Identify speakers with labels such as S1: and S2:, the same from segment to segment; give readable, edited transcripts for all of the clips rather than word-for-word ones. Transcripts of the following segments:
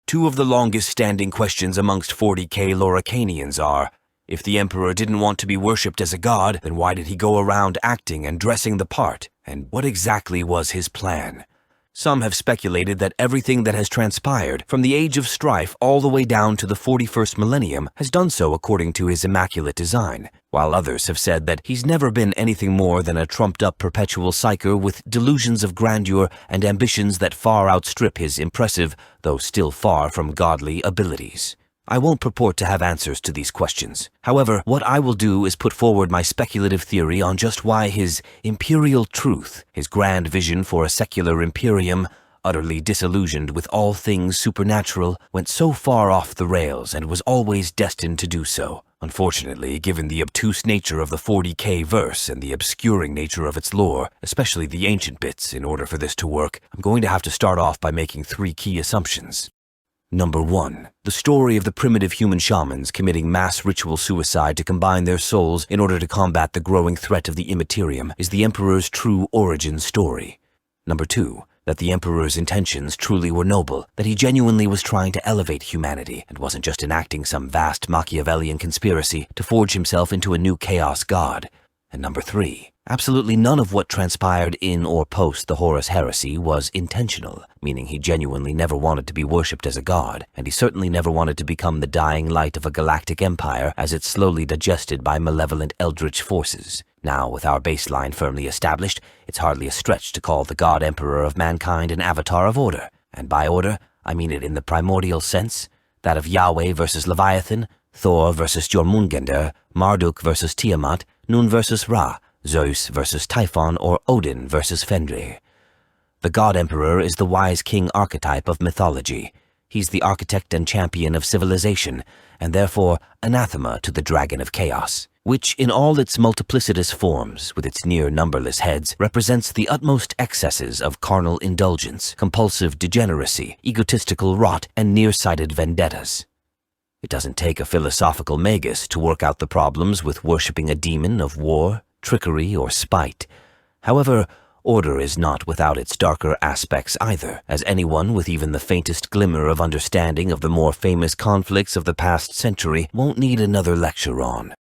S1: Two of the longest-standing questions amongst 40k Loricanians are, if the Emperor didn't want to be worshipped as a god, then why did he go around acting and dressing the part? And what exactly was his plan? Some have speculated that everything that has transpired, from the Age of Strife all the way down to the 41st millennium, has done so according to his immaculate design, while others have said that he's never been anything more than a trumped-up perpetual psyker with delusions of grandeur and ambitions that far outstrip his impressive, though still far from godly, abilities. I won't purport to have answers to these questions. However, what I will do is put forward my speculative theory on just why his imperial truth, his grand vision for a secular imperium, utterly disillusioned with all things supernatural, went so far off the rails and was always destined to do so. Unfortunately, given the obtuse nature of the 40k verse and the obscuring nature of its lore, especially the ancient bits, in order for this to work, I'm going to have to start off by making 3 key assumptions. Number 1. The story of the primitive human shamans committing mass ritual suicide to combine their souls in order to combat the growing threat of the Immaterium is the Emperor's true origin story. Number 2. That the Emperor's intentions truly were noble, that he genuinely was trying to elevate humanity and wasn't just enacting some vast Machiavellian conspiracy to forge himself into a new chaos god. And number 3. Absolutely none of what transpired in or post the Horus Heresy was intentional, meaning he genuinely never wanted to be worshipped as a god, and he certainly never wanted to become the dying light of a galactic empire as it's slowly digested by malevolent eldritch forces. Now, with our baseline firmly established, it's hardly a stretch to call the God Emperor of mankind an avatar of order, and by order, I mean it in the primordial sense, that of Yahweh versus Leviathan, Thor versus Jormungandr, Marduk versus Tiamat, Nun versus Ra, Zeus versus Typhon, or Odin versus Fenrir. The God Emperor is the wise king archetype of mythology. He's the architect and champion of civilization, and therefore anathema to the Dragon of Chaos, which in all its multiplicitous forms, with its near numberless heads, represents the utmost excesses of carnal indulgence, compulsive degeneracy, egotistical rot, and nearsighted vendettas. It doesn't take a philosophical magus to work out the problems with worshipping a demon of war, trickery, or spite. However, order is not without its darker aspects either, as anyone with even the faintest glimmer of understanding of the more famous conflicts of the past century won't need another lecture on.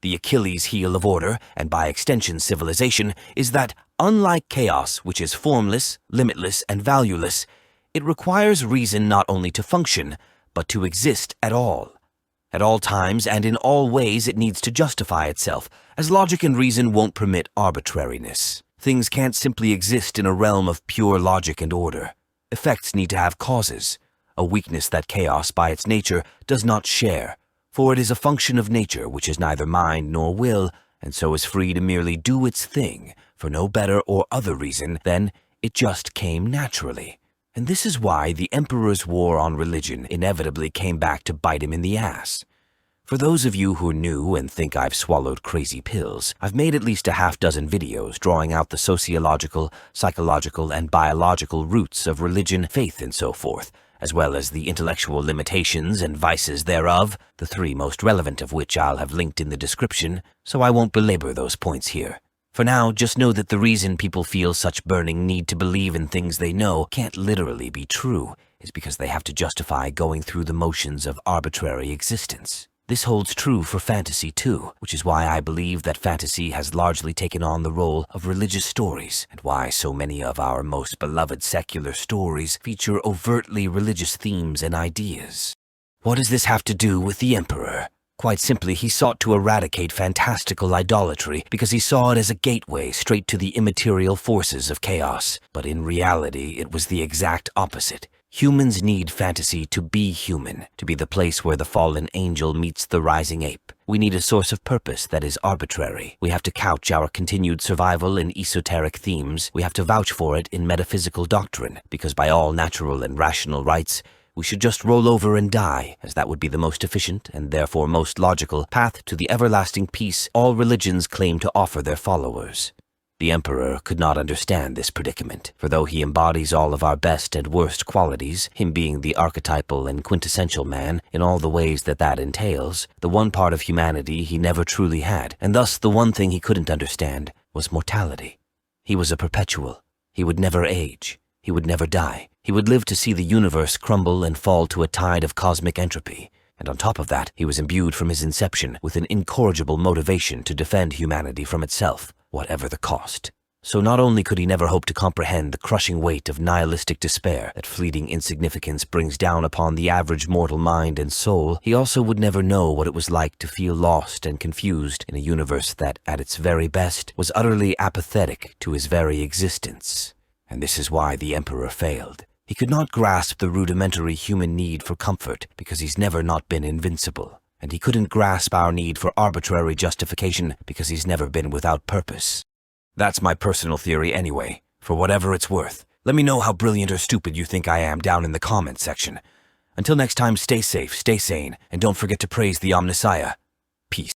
S1: The Achilles heel of order, and by extension civilization, is that, unlike chaos, which is formless, limitless, and valueless, it requires reason not only to function, but to exist at all. At all times and in all ways it needs to justify itself, as logic and reason won't permit arbitrariness. Things can't simply exist in a realm of pure logic and order. Effects need to have causes, a weakness that chaos by its nature does not share, for it is a function of nature which is neither mind nor will, and so is free to merely do its thing, for no better or other reason than it just came naturally. And this is why the Emperor's war on religion inevitably came back to bite him in the ass. For those of you who are new and think I've swallowed crazy pills, I've made at least a half-dozen videos drawing out the sociological, psychological, and biological roots of religion, faith, and so forth, as well as the intellectual limitations and vices thereof, the 3 most relevant of which I'll have linked in the description, so I won't belabor those points here. For now, just know that the reason people feel such burning need to believe in things they know can't literally be true, is because they have to justify going through the motions of arbitrary existence. This holds true for fantasy too, which is why I believe that fantasy has largely taken on the role of religious stories, and why so many of our most beloved secular stories feature overtly religious themes and ideas. What does this have to do with the Emperor? Quite simply, he sought to eradicate fantastical idolatry because he saw it as a gateway straight to the immaterial forces of chaos. But in reality, it was the exact opposite. Humans need fantasy to be human, to be the place where the fallen angel meets the rising ape. We need a source of purpose that is arbitrary. We have to couch our continued survival in esoteric themes. We have to vouch for it in metaphysical doctrine, because by all natural and rational rights, we should just roll over and die, as that would be the most efficient and therefore most logical path to the everlasting peace all religions claim to offer their followers. The Emperor could not understand this predicament, for though he embodies all of our best and worst qualities, him being the archetypal and quintessential man in all the ways that entails, the one part of humanity he never truly had, and thus the one thing he couldn't understand was mortality. He was a perpetual. He would never age. he would never die. He would live to see the universe crumble and fall to a tide of cosmic entropy. And on top of that, he was imbued from his inception with an incorrigible motivation to defend humanity from itself, whatever the cost. So not only could he never hope to comprehend the crushing weight of nihilistic despair that fleeting insignificance brings down upon the average mortal mind and soul, he also would never know what it was like to feel lost and confused in a universe that, at its very best, was utterly apathetic to his very existence. And this is why the Emperor failed. He could not grasp the rudimentary human need for comfort because he's never not been invincible. And he couldn't grasp our need for arbitrary justification because he's never been without purpose. That's my personal theory anyway, for whatever it's worth. Let me know how brilliant or stupid you think I am down in the comments section. Until next time, stay safe, stay sane, and don't forget to praise the Omnissiah. Peace.